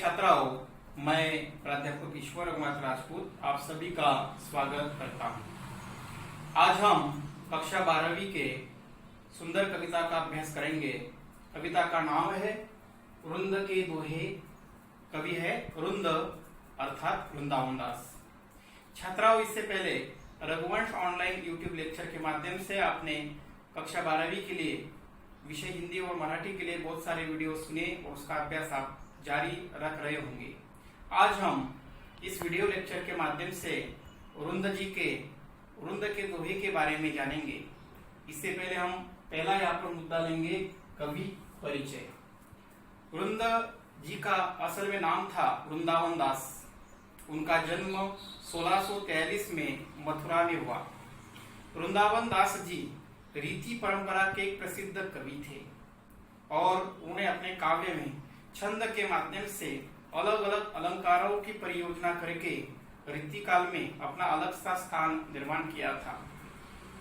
छात्राओं, मैं प्राध्यापक ईश्वर रघुनाथ राजपूत आप सभी का स्वागत करता हूं। आज हम कक्षा 12वीं के सुंदर कविता का अभ्यास करेंगे। कविता का नाम है रुंद के दोहे। कवि है रुंद अर्थात वृंदावन दास। छात्राओं, इससे पहले रघुवंश ऑनलाइन यूट्यूब लेक्चर के माध्यम से आपने कक्षा 12वीं के लिए विषय हिंदी और मराठी के लिए बहुत सारे वीडियो सुने और उसका अभ्यास आप जारी रख रहे होंगे। आज हम इस वीडियो लेक्चर के माध्यम से रुंद के दोहे के बारे में जानेंगे। इससे पहले हम पहला यहाँ पर मुद्दा लेंगे, कवि परिचय। रुंद जी का असल में नाम था वृंदावन दास। उनका जन्म 1643 में मथुरा में हुआ। वृंदावन दास जी रीति परंपरा के एक प्रसिद्ध कवि थे और उन्हें अपने काव्य में छंद के माध्यम से अलग अलग अलंकारों की परियोजना करके रीति काल में अपना अलग सा स्थान निर्माण किया था।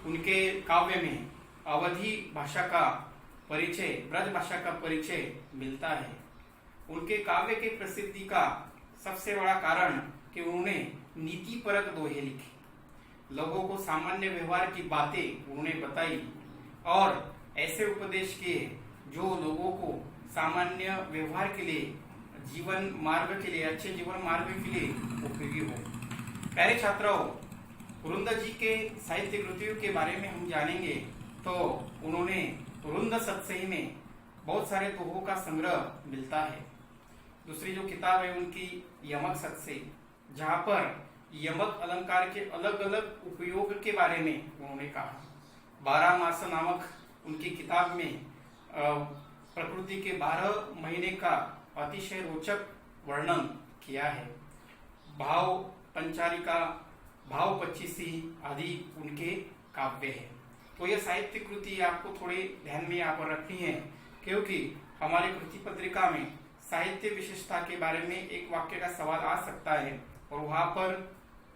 उनके काव्य में अवधी भाषा का परिचय, ब्रज भाषा का परिचय मिलता है। उनके काव्य के प्रसिद्धि का सबसे बड़ा कारण कि उन्होंने नीति परक दोहे लिखे। लोगों को सामान्य व्यवहार की बातें उन्होंने बताई और ऐसे उपदेश किए जो लोगों को सामान्य व्यवहार के लिए, जीवन मार्ग के लिए, अच्छे जीवन मार्ग के लिए उपयोगी हो। प्यारे छात्राओं, रुंद जी के साहित्य कृतियों के बारे में हम जानेंगे तो उन्होंने रुंद सतसई में बहुत सारे दोहों का संग्रह मिलता है। दूसरी जो किताब है उनकी यमक सतसई, जहाँ पर यमक अलंकार के अलग अलग उपयोग के बारे में उन्होंने कहा। 12 मास नामक उनकी किताब में प्रकृति के 12 महीने का अतिशय रोचक वर्णन किया है। भाव पंचारिका, भाव 25 आदि उनके काव्य है। तो यह साहित्य कृति आपको थोड़े ध्यान में यहाँ पर रखनी है, क्योंकि हमारी कृति पत्रिका में साहित्य विशेषता के बारे में एक वाक्य का सवाल आ सकता है और वहां पर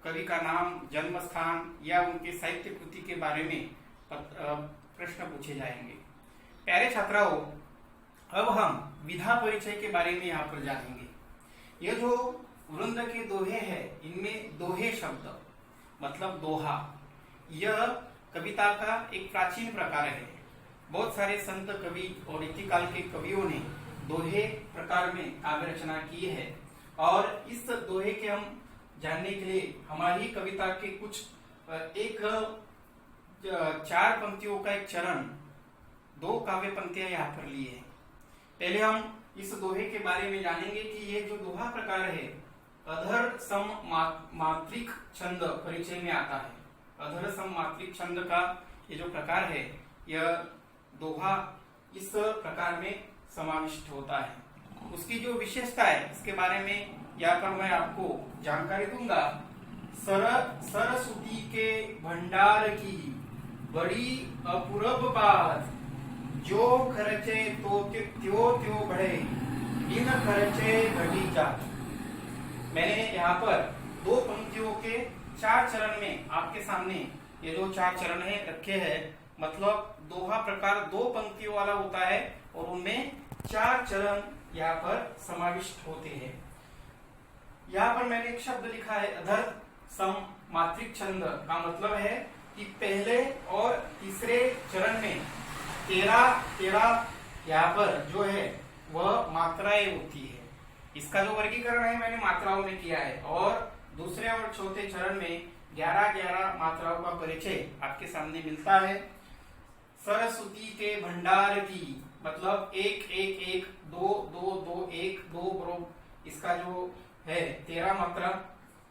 कवि का नाम, जन्म स्थान या उनके साहित्य कृति के बारे में प्रश्न पूछे जाएंगे। प्यारे छात्राओं, अब हम विधा परिचय के बारे में यहाँ पर जानेंगे। ये जो वृंद के दोहे हैं, इनमें दोहे शब्द मतलब दोहा, यह कविता का एक प्राचीन प्रकार है। बहुत सारे संत कवि और रीतिकाल के कवियों ने दोहे प्रकार में काव्य रचना की है और इस दोहे के हम जानने के लिए हमारी कविता के कुछ 4 पंक्तियों का एक चरण, 2 काव्य पंक्तियां यहाँ पर ली है। पहले हम इस दोहे के बारे में जानेंगे कि ये जो दोहा प्रकार है अधर सम मात्रिक छंद परिचय में आता है। अधर सम मात्रिक छंद का ये जो प्रकार है, यह दोहा इस प्रकार में समाविष्ट होता है। उसकी जो विशेषता है इसके बारे में यहाँ पर मैं आपको जानकारी दूंगा। सरस्वती के भंडार की बड़ी अपूर्व बात, जो खर्चे तो त्यो बढ़े, बिन खर्चे घटी जात। मैंने यहाँ पर 2 पंक्तियों के 4 चरण में आपके सामने ये जो 4 चरण है रखे हैं। मतलब दोहा प्रकार 2 पंक्तियों वाला होता है और उनमें 4 चरण यहाँ पर समाविष्ट होते हैं। यहाँ पर मैंने एक शब्द लिखा है अधर सम मात्रिक छंद का मतलब है कि पहले और तीसरे चरण में 13 यहाँ पर जो है वह मात्राएं होती है। इसका जो वर्गीकरण है मैंने मात्राओं में किया है और दूसरे और चौथे चरण में 11 मात्राओं का परिचय आपके सामने मिलता है। सरस्वती के भंडार की मतलब 1 1 1 2 2 2 1 2 बरोबर इसका जो है 13 मात्रा।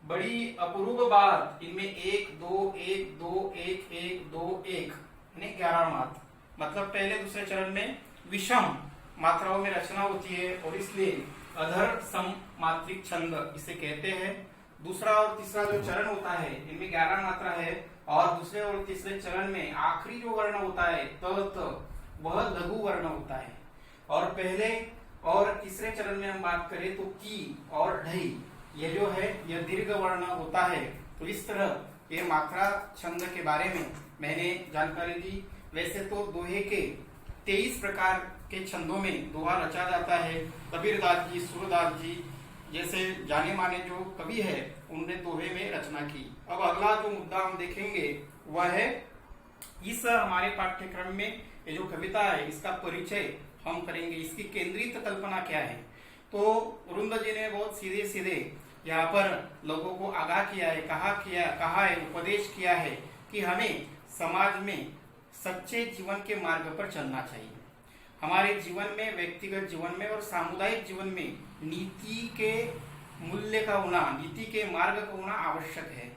बड़ी अपूर्व बात, इनमें 1 2 1 2 1 1 2 1 यानी 11 मात्र। मतलब पहले दूसरे चरण में विषम मात्राओं में रचना होती है और इसलिए अधर सम मात्रिक छंद इसे कहते हैं। दूसरा और तीसरा जो चरण होता है इनमें 11 मात्रा है और दूसरे और तीसरे चरण में आखिरी जो वर्ण होता है त वह लघु वर्ण होता है। और पहले और तीसरे चरण में हम बात करें तो की और ढई, ये जो है यह दीर्घ वर्ण होता है। तो इस तरह ये मात्रा छंद के बारे में मैंने जानकारी दी। वैसे तो दोहे के 23 प्रकार के छंदों में दोहा रचा जाता है। कबीरदास जी, सूरदास जी, जैसे जाने माने जो कवि है उनने दोहे में रचना की। अब अगला जो मुद्दा हम देखेंगे वह है इस हमारे पाठ्यक्रम में ये जो कविता है इसका परिचय हम करेंगे, इसकी केंद्रित कल्पना क्या है। तो अरुंद जी ने बहुत सीधे सीधे यहाँ पर लोगों को आगाह किया है, कहा है, उपदेश किया है कि हमें समाज में सच्चे जीवन के मार्ग पर चलना चाहिए। हमारे जीवन में, व्यक्तिगत जीवन में और सामुदायिक जीवन में नीति के मूल्य का होना, नीति के मार्ग का होना आवश्यक है।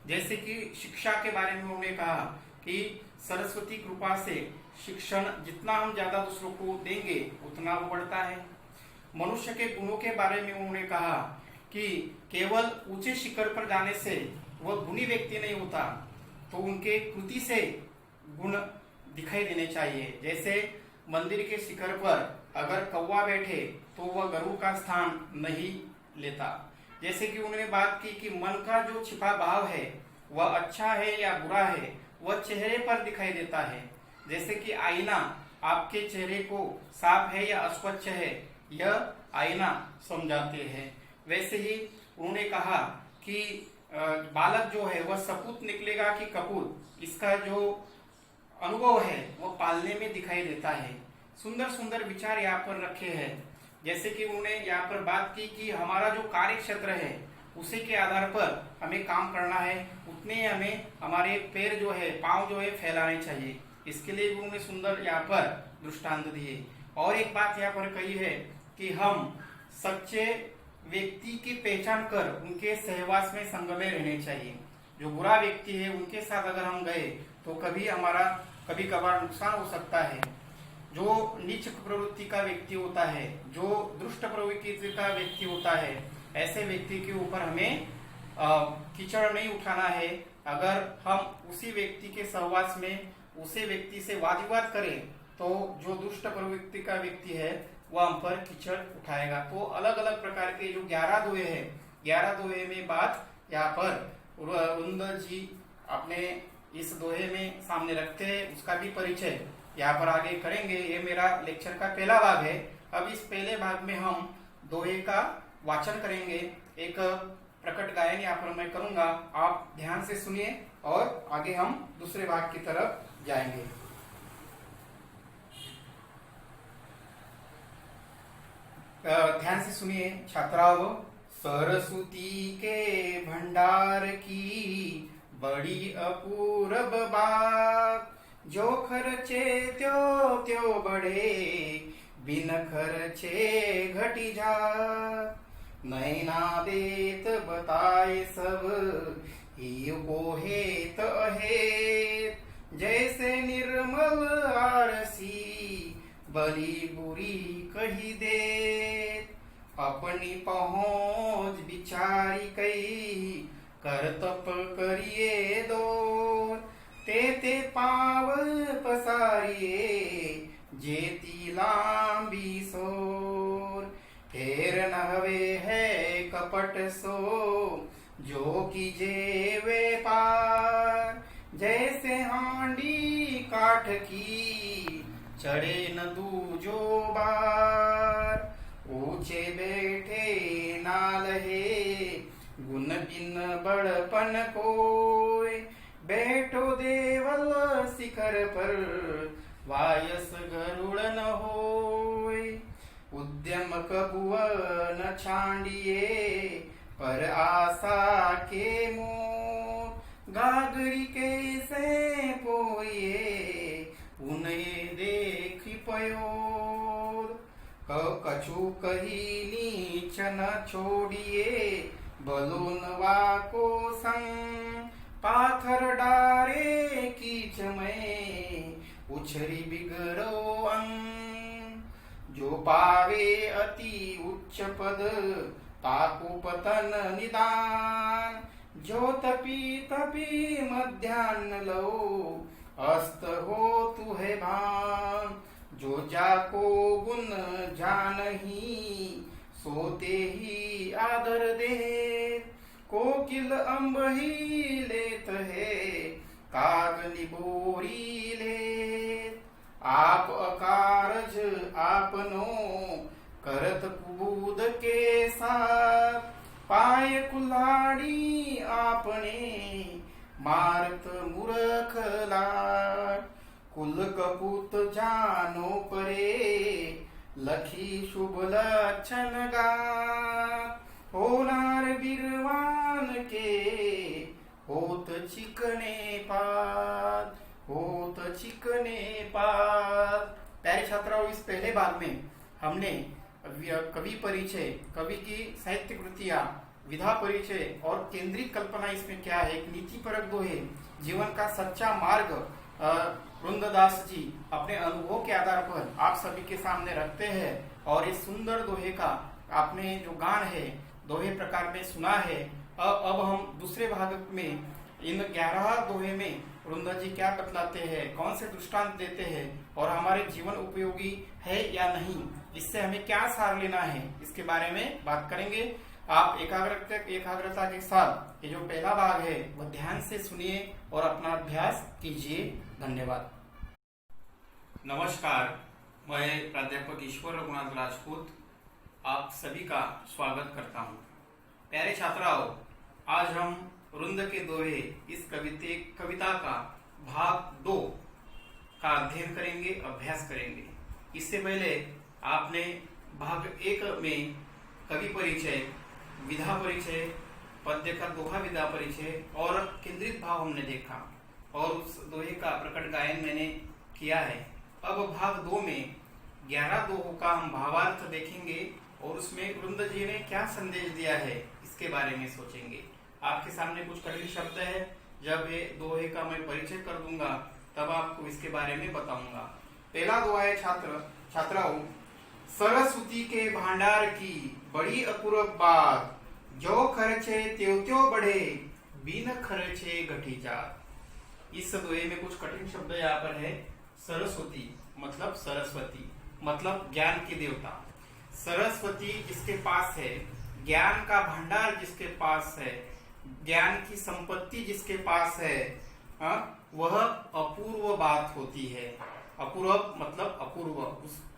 जैसे कि शिक्षा के बारे में उन्होंने कहा कि सरस्वती कृपा से शिक्षण जितना हम ज्यादा दूसरों को देंगे उतना वो बढ़ता है। मनुष्य के गुणों के बारे में उन्होंने कहा कि केवल ऊंचे शिखर पर जाने से वह गुणी व्यक्ति नहीं होता, तो उनके कृति से गुण दिखाई देने चाहिए। जैसे मंदिर के शिखर पर अगर कौवा बैठे तो वह गरुड़ का स्थान नहीं लेता। जैसे कि उन्होंने बात की कि मन का जो छिपा भाव है वह अच्छा है या बुरा है वह चेहरे पर दिखाई देता है। जैसे कि आईना आपके चेहरे को साफ है या अस्वच्छ है यह आईना समझाते हैं। वैसे ही उन्होंने कहा कि बालक जो है वह सपूत निकलेगा कि कपूत, इसका जो अनुभव है वह पालने में दिखाई देता है। सुंदर सुंदर विचार यहाँ पर रखे हैं। जैसे कि उन्होंने यहाँ पर बात की कि हमारा जो कार्य क्षेत्र है उसी के आधार पर हमें काम करना है, उतने हमें हमारे पैर जो है, पांव जो है फैलाने चाहिए। इसके लिए भी उन्होंने सुंदर यहाँ पर दृष्टांत दिए। और एक बात यहाँ पर कही है कि हम सच्चे व्यक्ति की पहचान कर उनके सहवास में संग में रहने चाहिए। जो बुरा व्यक्ति है उनके साथ अगर हम गए तो कभी कभार नुकसान हो सकता है। जो नीच प्रवृत्ति का व्यक्ति होता है, जो दुष्ट प्रवृत्ति का व्यक्ति होता है, ऐसे व्यक्ति के ऊपर हमें कीचड़ नहीं उठाना है। अगर हम उसी व्यक्ति के सहवास में उसी व्यक्ति से वाद विवाद करें तो जो दुष्ट प्रवृत्ति का व्यक्ति है वह हम पर कीचड़ उठाएगा। तो अलग अलग प्रकार के जो 11 दोहे हैं, 11 दोहे में बात यहाँ पर अरुंद जी अपने इस दोहे में सामने रखते हैं, उसका भी परिचय यहाँ पर आगे करेंगे। ये मेरा लेक्चर का पहला भाग है। अब इस पहले भाग में हम दोहे का वाचन करेंगे, एक प्रकट गायन यहाँ पर मैं करूंगा, आप ध्यान से सुनिए और आगे हम दूसरे भाग की तरफ जाएंगे। ध्यान से सुनिए छात्राओं। सरस्वती के भंडार की बड़ी अपूर्व बात, जो खर्चे त्यो बढ़े, बिन खर्चे घटी जात। नैना देत बताए सब ही कोहेत अहेत, जैसे निर्मल आरसी भली बुरी कही देत। अपनी पहुँच बिचारी कई करतप करिए दो, ते पाव पसारिए जेती लांबी सोर। फेर नहवे है कपट सो जो कीजे वे पार, जैसे हांडी काठ की चढ़े न दूजो बार। ऊंचे बैठे नालहे गुण बिन बड़पन कोय, बैठो देवल शिखर पर वायस गरुड़ न होय। उद्यम कबुअ न छांडिए पर आशा के मोर, गागरी कैसे पोइए उन्हें देख पयोर। कछु कही नीच न छोड़िए बलूनवा को संग, पाथर डारे कीच में उछरी बिगड़ो अंग। जो पावे अति उच्च पद ताकु पतन निदान, जो तपी मध्याह्न लो अस्त हो तू है भान। जो जाको गुण जानही सोते ही आदर दे, कोकिल अम्ब ही लेत है काग निबोरी लेत। आप अकारज आपनो करत कुबूद के साथ, पाय कुल्हाड़ी आपने मारत मूर्ख लाड, कुल कपूत जानो परे लखी शुभ लक्षण गात, होणार बिरवान के होत चिकने पात, होत चिकने पात। प्यारे छात्राओं, इस पहले भाग में हमने कवि परिचय, कवि की साहित्य कृतियां, विधा परिचय और केंद्रित कल्पना इसमें क्या है, एक नीतिपरक दोहे, जीवन का सच्चा मार्ग वृंददास जी अपने अनुभव के आधार पर आप सभी के सामने रखते हैं। और इस सुंदर दोहे का आपने जो गान है दोहे प्रकार में सुना है। अब हम दूसरे भाग में इन 11 दोहे में वृंदा जी क्या बतलाते हैं, कौन से दृष्टांत देते हैं और हमारे जीवन उपयोगी है या नहीं, इससे हमें क्या सार लेना है, इसके बारे में बात करेंगे। आप एकाग्रता के साथ ये जो पहला भाग है वह ध्यान से सुनिए और अपना अभ्यास कीजिए। धन्यवाद। नमस्कार, मैं प्राध्यापक ईश्वर रघुनाथ राजपूत आप सभी का स्वागत करता हूँ। प्यारे छात्राओं, आज हम वृंद के दोहे इस कविता का भाग 2 का अध्ययन करेंगे, अभ्यास करेंगे। इससे पहले आपने भाग 1 में कवि परिचय, विधा परिचय, पद्य का दोहा विधा परिचय और केंद्रित भाव हमने देखा और उस दोहे का प्रकट गायन मैंने किया है। अब भाग 2 में 11 दोहों का हम भावार्थ देखेंगे और उसमें वृंद जी ने क्या संदेश दिया है इसके बारे में सोचेंगे। आपके सामने कुछ कठिन शब्द है, जब ये दोहे का मैं परिचय कर दूंगा तब आपको इसके बारे में बताऊंगा। पहला दोहा है छात्राओं, सरस्वती के भंडार की बड़ी अपूर्व बात, जो खर्चे त्यो बढ़े बिन खर्चे घटी जात। इस दोहे में कुछ कठिन शब्द यहाँ पर है। सरस्वती मतलब सरस्वती मतलब ज्ञान की देवता। सरस्वती जिसके पास है, ज्ञान का भंडार जिसके पास है, ज्ञान की संपत्ति जिसके पास है, वह अपूर्व बात होती है। अपूर्व मतलब अपूर्व,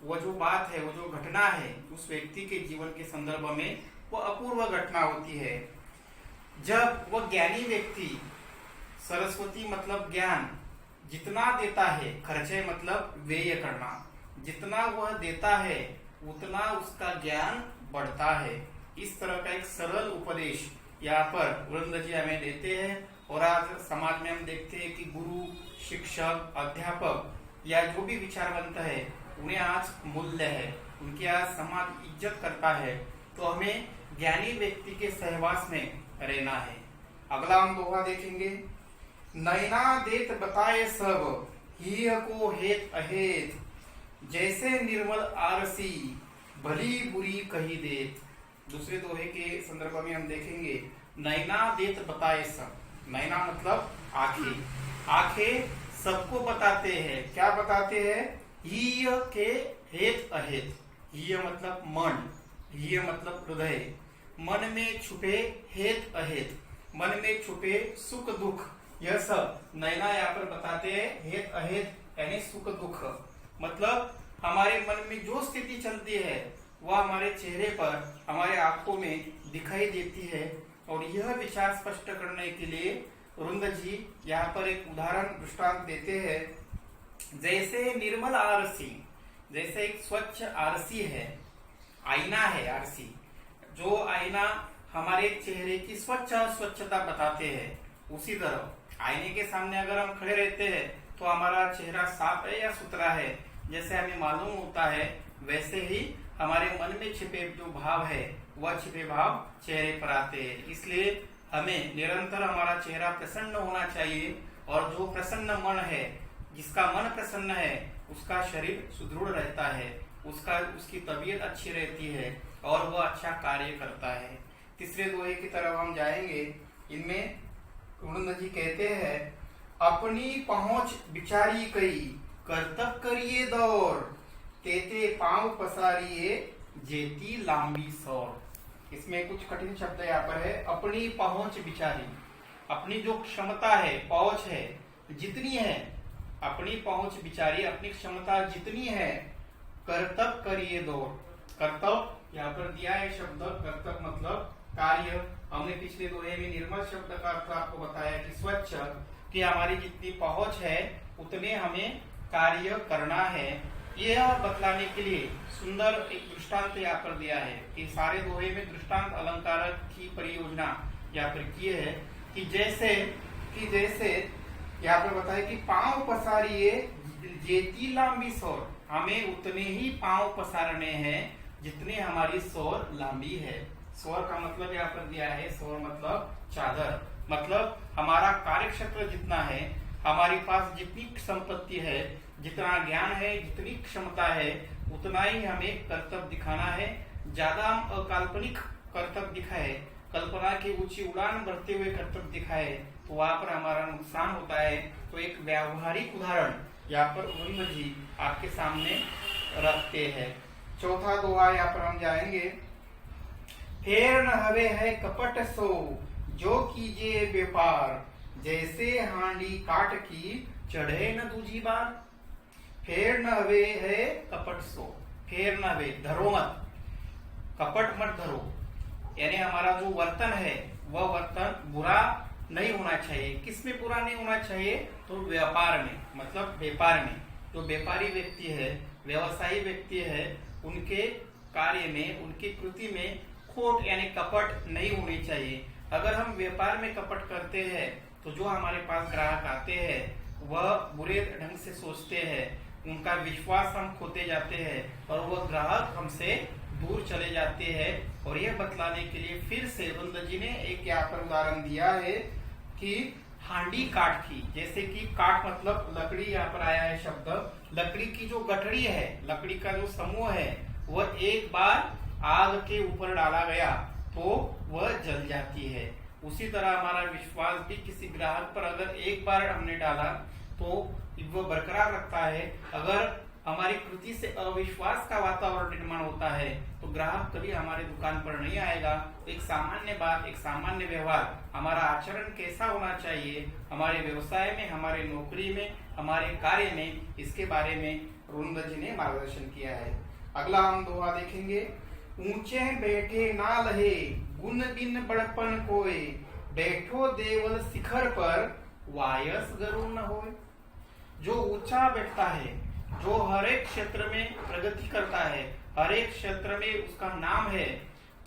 वह जो बात है, वो जो घटना है उस व्यक्ति के जीवन के संदर्भ में वो अपूर्व घटना होती है। जब वह ज्ञानी व्यक्ति, सरस्वती मतलब ज्ञान, जितना देता है, खर्चे मतलब व्यय करना, जितना वह देता है उतना उसका ज्ञान बढ़ता है। इस तरह का एक सरल उपदेश यहाँ पर वृंद जी हमें देते हैं। और आज समाज में हम देखते हैं कि गुरु, शिक्षक, अध्यापक या जो भी विचारवंत है उन्हें आज मूल्य है, उनकी आज समाज इज्जत करता है। तो हमें ज्ञानी व्यक्ति के सहवास में रहना है। अगला हम दोहा देखेंगे, नैना देत बताए सब हिय को हेत अहेत, जैसे निर्मल आरसी भली बुरी कही देत। दूसरे दोहे के संदर्भ में हम देखेंगे, नैना देत बताए सब। नैना मतलब आंखें, आंखें सबको बताते हैं। क्या बताते हैं? हिय के हेत अहेत। हिय मतलब मन, हिय मतलब हृदय, मन में छुपे हेत अहेत, मन में छुपे सुख दुख, यह सब नैना यहाँ पर बताते हैं। हेत अहेत यानी सुख दुख, मतलब हमारे मन में जो स्थिति चलती है वह हमारे चेहरे पर, हमारे आंखों में दिखाई देती है। और यह विचार स्पष्ट करने के लिए वृंद जी यहाँ पर एक उदाहरण दृष्टांत देते हैं। जैसे निर्मल आरसी, जैसे एक स्वच्छ आरसी है, आईना है आरसी, जो आईना हमारे चेहरे की स्वच्छता बताते हैं, उसी तरह आईने के सामने अगर हम खड़े रहते हैं तो हमारा चेहरा साफ है या सुथरा है, जैसे हमें मालूम होता है, वैसे ही हमारे मन में छिपे जो भाव है वह छिपे भाव चेहरे पर आते हैं। इसलिए हमें निरंतर हमारा चेहरा प्रसन्न होना चाहिए। और जो प्रसन्न मन है, जिसका मन प्रसन्न है, उसका शरीर सुदृढ़ रहता है, उसकी तबीयत अच्छी रहती है और वह अच्छा कार्य करता है। तीसरे दोहे की तरफ हम जाएंगे। इनमें वृंद जी कहते हैं, अपनी पहुंच बिचारी कई करतब करिए दौर, तेते पांव पसारिए जेती लांबी सौर। इसमें कुछ कठिन शब्द यहाँ पर है। अपनी पहुंच बिचारी, अपनी जो क्षमता है, पहुंच है, जितनी है, अपनी पहुंच बिचारी, अपनी क्षमता जितनी है, कर्तव्य करिए दौड़। कर्तव्य यहाँ पर दिया है शब्द, कर्तव्य मतलब कार्य। हमने पिछले दोहे में निर्मल शब्द का अर्थ आपको बताया कि स्वच्छ, कि हमारी जितनी पहुंच है उतने हमें कार्य करना है। यह बतलाने के लिए सुंदर एक दृष्टांत यहाँ पर दिया है कि सारे दोहे में दृष्टांत अलंकार की परियोजना यहाँ पर की है कि जैसे यहाँ पर बताया कि पांव पसारिए जेती लांबी सोर, हमें उतने ही पांव पसारने हैं जितने हमारी सोर लांबी है। सोर का मतलब यहाँ पर दिया है, सोर मतलब चादर, मतलब हमारा कार्य क्षेत्र जितना है, हमारे पास जितनी संपत्ति है, जितना ज्ञान है, जितनी क्षमता है, उतना ही हमें कर्तव्य दिखाना है। ज्यादा हम अकाल्पनिक कर्तव्य दिखाए, कल्पना की ऊंची उड़ान भरते हुए कर्तव्य दिखाए तो वहां पर हमारा नुकसान होता है। तो एक व्यावहारिक उदाहरण यहाँ पर वरुण जी आपके सामने रखते हैं। चौथा दोहा यहाँ पर हम जाएंगे। फेर न हवे है कपट सो, जो कीजिए व्यापार, जैसे हांडी काट की चढ़े न दूजी बार। फेर न हवे है कपट सो, फेर न हवे, धरो मत, कपट मत धरो, यानी हमारा जो वर्तन है वह वर्तन बुरा नहीं होना चाहिए। किसमें बुरा नहीं होना चाहिए? तो व्यापार में, मतलब व्यापार में। जो व्यापारी व्यक्ति है, व्यवसायी व्यक्ति है, उनके कार्य में, उनकी कृति में खोट यानी कपट नहीं होनी चाहिए। अगर हम व्यापार में कपट करते हैं तो जो हमारे पास ग्राहक आते हैं वह बुरे ढंग से सोचते हैं, उनका विश्वास हम खोते जाते हैं और वह ग्राहक हमसे दूर चले जाते हैं। और यह बतलाने के लिए फिर से वरुण जी ने एक यहाँ पर उदाहरण दिया है कि हांडी काट की, जैसे कि काट मतलब लकड़ी, यहाँ पर आया है शब्द। लकड़ी की जो गठड़ी है, लकड़ी का जो समूह है, वह एक बार आग के ऊपर डाला गया तो वह जल जाती है। उसी तरह हमारा विश्वास भी किसी ग्राहक पर अगर एक बार हमने डाला तो वह बरकरार रखता है। अगर हमारी कृति से अविश्वास का वातावरण निर्माण होता है तो ग्राहक कभी हमारे दुकान पर नहीं आएगा। एक सामान्य बात, एक सामान्य व्यवहार, हमारा आचरण कैसा होना चाहिए हमारे व्यवसाय में, हमारे नौकरी में, हमारे कार्य में, इसके बारे में वरुण जी ने मार्गदर्शन किया है। अगला हम दोहा देखेंगे। ऊंचे बैठे ना लहे, गुण बिन बड़पन कोय, बैठो देवल शिखर पर, वायस गरुड़ न होए। जो ऊंचा बैठता है, जो हर एक क्षेत्र में प्रगति करता है, हर एक क्षेत्र में उसका नाम है,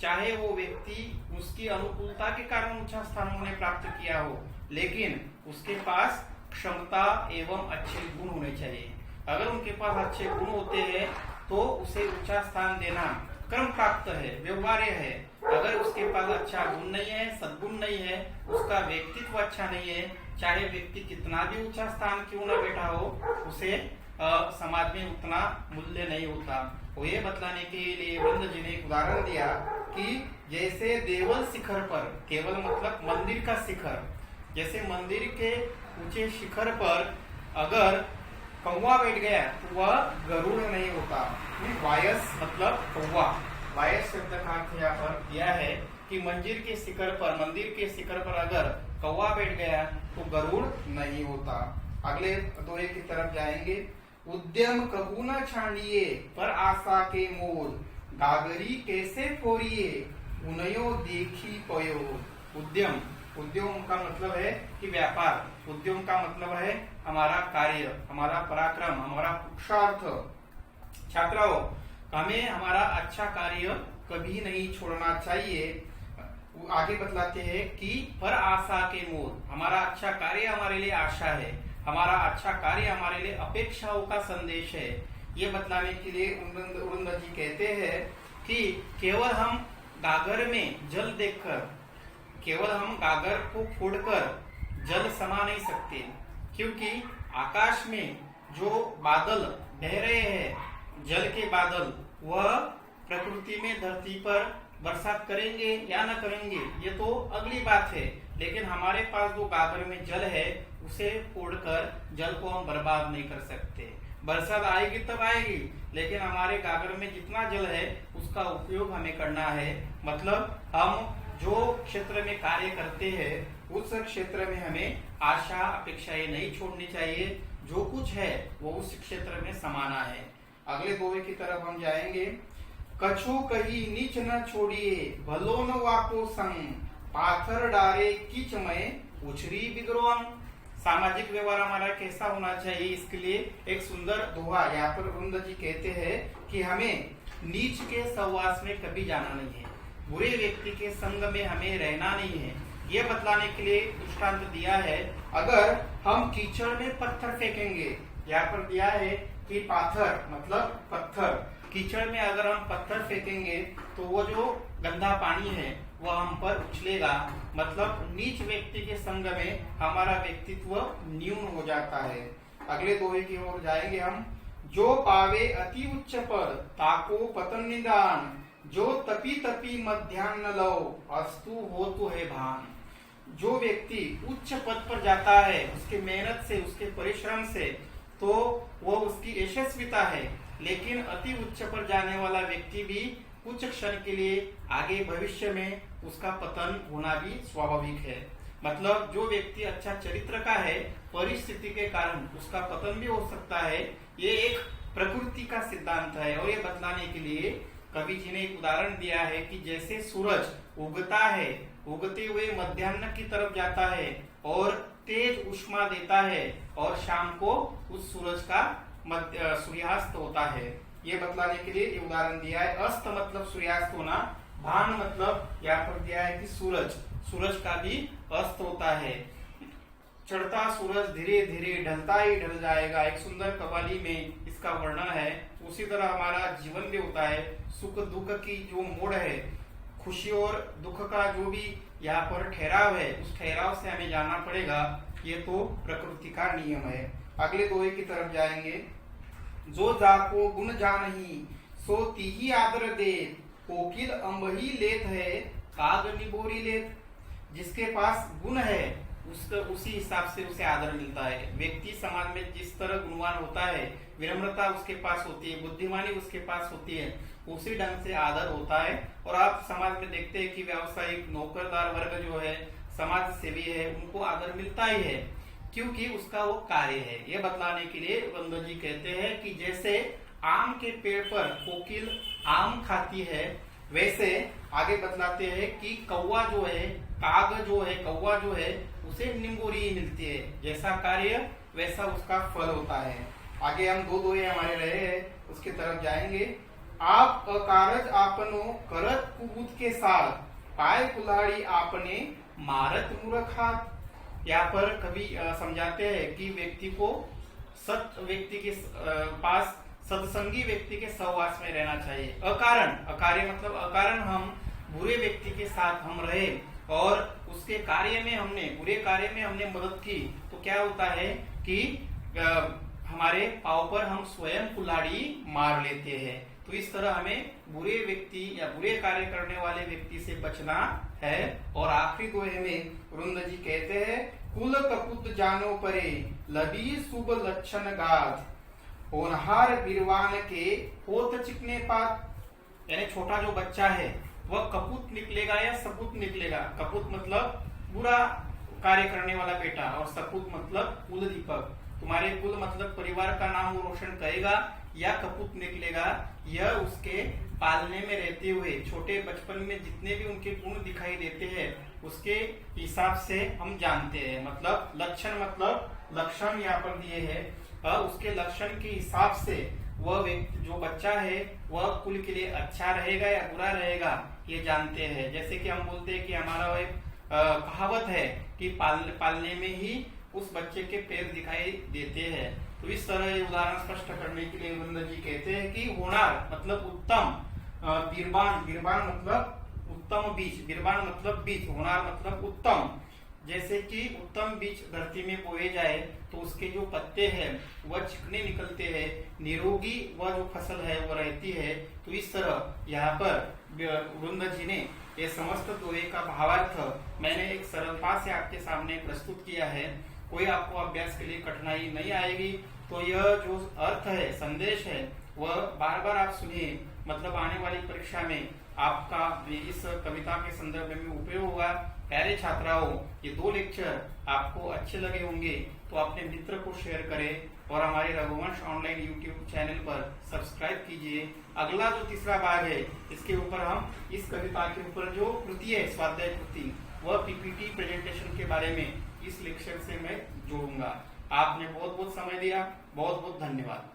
चाहे वो व्यक्ति उसकी अनुकूलता के कारण ऊंचा स्थान उन्होंने प्राप्त किया हो, लेकिन उसके पास क्षमता एवं अच्छे गुण होने चाहिए। अगर उनके पास अच्छे गुण होते हैं तो उसे ऊंचा स्थान देना क्रम प्राप्त है, व्यवहार्य है। अगर उसके पास अच्छा गुण नहीं है, सद्गुण नहीं है, उसका व्यक्तित्व अच्छा नहीं है, चाहे व्यक्ति कितना भी ऊंचा स्थान क्यों न बैठा हो, उसे समाज में उतना मूल्य नहीं होता। वो ये बतलाने के लिए वरुण जी ने एक उदाहरण दिया कि जैसे देवल शिखर पर, केवल मतलब मंदिर का शिखर, जैसे मंदिर के ऊंचे शिखर पर अगर कौवा बैठ गया तो वह गरुड़ नहीं होता। वायस मतलब कौवा, वायस शब्द का अर्थ यहाँ पर दिया है कि मंदिर के शिखर पर अगर कौवा बैठ गया तो गरुड़ नहीं होता। अगले दोहे की तरफ जाएंगे। उद्यम कहू न छांडिए, पर आशा के मोल, गागरी कैसे फोरिए, उनयो देखी पयो। उद्यम, उद्यम का मतलब है कि व्यापार, उद्यम का मतलब है हमारा कार्य, हमारा पराक्रम, हमारा पुरुषार्थ। छात्राओं, हमें हमारा अच्छा कार्य कभी नहीं छोड़ना चाहिए। आगे बतलाते हैं कि पर आशा के मोल, हमारा अच्छा कार्य हमारे लिए आशा है, हमारा अच्छा कार्य हमारे लिए अपेक्षाओं का संदेश है। ये बतलाने के लिए वरुण जी कहते हैं कि केवल हम गागर में जल देखकर, केवल हम गागर को फोड़कर जल समा नहीं सकते, क्योंकि आकाश में जो बादल बह रहे हैं, जल के बादल, वह प्रकृति में धरती पर बरसात करेंगे या न करेंगे ये तो अगली बात है, लेकिन हमारे पास जो गागर में जल है उसे फोड़कर जल को हम बर्बाद नहीं कर सकते। बरसात आएगी तब आएगी, लेकिन हमारे गागर में जितना जल है उसका उपयोग हमें करना है। मतलब हम जो क्षेत्र में कार्य करते हैं उस क्षेत्र में हमें आशा अपेक्षाएं नहीं छोड़नी चाहिए, जो कुछ है वो उस क्षेत्र में समाना है। अगले दोहे की तरफ हम जाएंगे। कछु कही नीच न छोड़िए, भलो न वाको संग, पाथर डारे कीच में उछरी बिग्रोम। सामाजिक व्यवहार हमारा कैसा होना चाहिए, इसके लिए एक सुंदर दोहा यहाँ पर वरुण जी कहते हैं कि हमें नीच के सहवास में कभी जाना नहीं है, बुरे व्यक्ति के संग में हमें रहना नहीं है। ये बतलाने के लिए दृष्टांत दिया है, अगर हम कीचड़ में पत्थर फेंकेंगे, यहाँ पर दिया है कि पाथर मतलब पत्थर, कीचड़ में अगर हम पत्थर फेंकेंगे तो वो जो गंदा पानी है वो हम पर उछलेगा, मतलब नीच व्यक्ति के संग में हमारा व्यक्तित्व न्यून हो जाता है। अगले दोहे की ओर जाएंगे हम। जो पावे अति उच्च पद, ताको पतन निदान, जो तपी तपी मध्यान्ह लो, अस्तु हो तो है भान। जो व्यक्ति उच्च पद पर जाता है, उसकी मेहनत से, उसके परिश्रम से, तो वो उसकी यशस्विता है, लेकिन अति उच्च पर जाने वाला व्यक्ति भी कुछ क्षण के लिए आगे भविष्य में उसका पतन होना भी स्वाभाविक है। मतलब जो व्यक्ति अच्छा चरित्र का है, परिस्थिति के कारण उसका पतन भी हो सकता है। ये एक प्रकृति का सिद्धांत है, और ये बतलाने के लिए कवि जी ने एक उदाहरण दिया है कि जैसे सूरज उगता है, उगते हुए मध्याह्न की तरफ जाता है और तेज उष्मा देता है, और शाम को उस सूरज का सूर्यास्त होता है। ये बतलाने के लिए ये उदाहरण दिया है। अस्त मतलब सूर्यास्त होना, भान मतलब यहाँ पर दिया है कि सूरज का भी अस्त होता है। चढ़ता सूरज धीरे धीरे ढलता ही ढल जाएगा, एक सुंदर कव्वाली में इसका वर्णन है। उसी तरह हमारा जीवन भी होता है, सुख दुख की जो मोड़ है, खुशी और दुख का जो भी यहाँ पर ठहराव है, उस ठहराव से हमें जाना पड़ेगा। ये तो प्रकृति का नियम है। अगले दोहे की तरफ जाएंगे। जो जाको गुण जानही, सो तिही आदर दे, कोकिल अंबही लेत है, काग निबोरी लेत। जिसके पास गुण है उसका उसी हिसाब से उसे आदर मिलता है। व्यक्ति समाज में जिस तरह गुणवान होता है, विनम्रता उसके पास होती है, बुद्धिमानी उसके पास होती है, उसी ढंग से आदर होता है। और आप समाज में देखते हैं कि व्यावसायिक नौकरदार वर्ग जो है, समाज सेवी है, उनको आदर मिलता ही है, क्योंकि उसका वो कार्य है। ये बतलाने के लिए वरुण जी कहते हैं कि जैसे आम के पेड़ पर कोकिल आम खाती है, वैसे आगे बतलाते हैं कि कौवा जो है, काग जो है, कौवा जो है, उसे निम्बोरी मिलती है। जैसा कार्य वैसा उसका फल होता है। आगे हम दो दोहे हमारे रहे हैं, उसकी तरफ जाएंगे। आप अकारज आपनो करत कुबूत के साथ, पाय कुल्हाड़ी आपने मारत मूर्खात। यहाँ पर कवि समझाते हैं कि व्यक्ति को सत व्यक्ति के पास सत्संगी व्यक्ति के सहवास में रहना चाहिए। अकारण, अकार्य मतलब अकारण हम बुरे व्यक्ति के साथ हम रहे और उसके कार्य में हमने, बुरे कार्य में हमने मदद की, तो क्या होता है कि हमारे पाव पर हम स्वयं कुल्हाड़ी मार लेते हैं। तो इस तरह हमें बुरे व्यक्ति या बुरे कार्य करने वाले व्यक्ति से बचना है। और आखिरी दोहे में वरुण जी कहते हैं, कुल कपुत जानो परे, लबी शुभ लक्षण गाथ, होनहार बिरवान के होत चिकने पात। यानी छोटा जो बच्चा है वह कपूत निकलेगा या सपूत निकलेगा। कपूत मतलब बुरा कार्य करने वाला बेटा, और सपूत मतलब कुल दीपक। तुम्हारे कुल मतलब परिवार का नाम वो रोशन करेगा या कपूत निकलेगा, यह उसके पालने में रहते हुए छोटे बचपन में जितने भी उनके गुण दिखाई देते हैं उसके हिसाब से हम जानते हैं। मतलब लक्षण, मतलब लक्षण यहाँ पर दिए हैं, उसके लक्षण के हिसाब से वह व्यक्ति जो बच्चा है वह कुल के लिए अच्छा रहेगा या बुरा रहेगा, ये जानते हैं। जैसे कि हम बोलते हैं कि हमारा एक कहावत है कि पालने में ही उस बच्चे के पैर दिखाई देते हैं। तो इस तरह ये उदाहरण स्पष्ट करने के लिए वरुण जी कहते हैं कि होनार मतलब उत्तम, बिरबान, बिरबान मतलब उत्तम बीज, बिरबान मतलब बीज, होनार मतलब उत्तम। जैसे कि उत्तम बीज धरती में बोए जाए तो उसके जो पत्ते हैं वह चिकने निकलते हैं, निरोगी वह जो फसल है वह रहती है। तो इस तरह यहाँ पर वरुण जी ने ये समस्त दोहे का भावार्थ मैंने एक सरलता से आपके सामने प्रस्तुत किया है। कोई आपको अभ्यास के लिए कठिनाई नहीं आएगी। तो यह जो अर्थ है, संदेश है, वह बार बार आप सुनिए, मतलब आने वाली परीक्षा में आपका इस कविता के संदर्भ में उपयोग होगा। प्यारे छात्राओं, ये 2 लेक्चर आपको अच्छे लगे होंगे तो अपने मित्र को शेयर करें। और हमारे रघुवंश ऑनलाइन यूट्यूब चैनल पर सब्सक्राइब कीजिए। अगला जो तीसरा भाग है, इसके ऊपर हम इस कविता के ऊपर जो कृति है स्वाध्याय कृति, वह पीपीटी प्रेजेंटेशन के बारे में इस लेक्चर से मैं जोड़ूंगा। आपने बहुत बहुत समय दिया, बहुत बहुत धन्यवाद।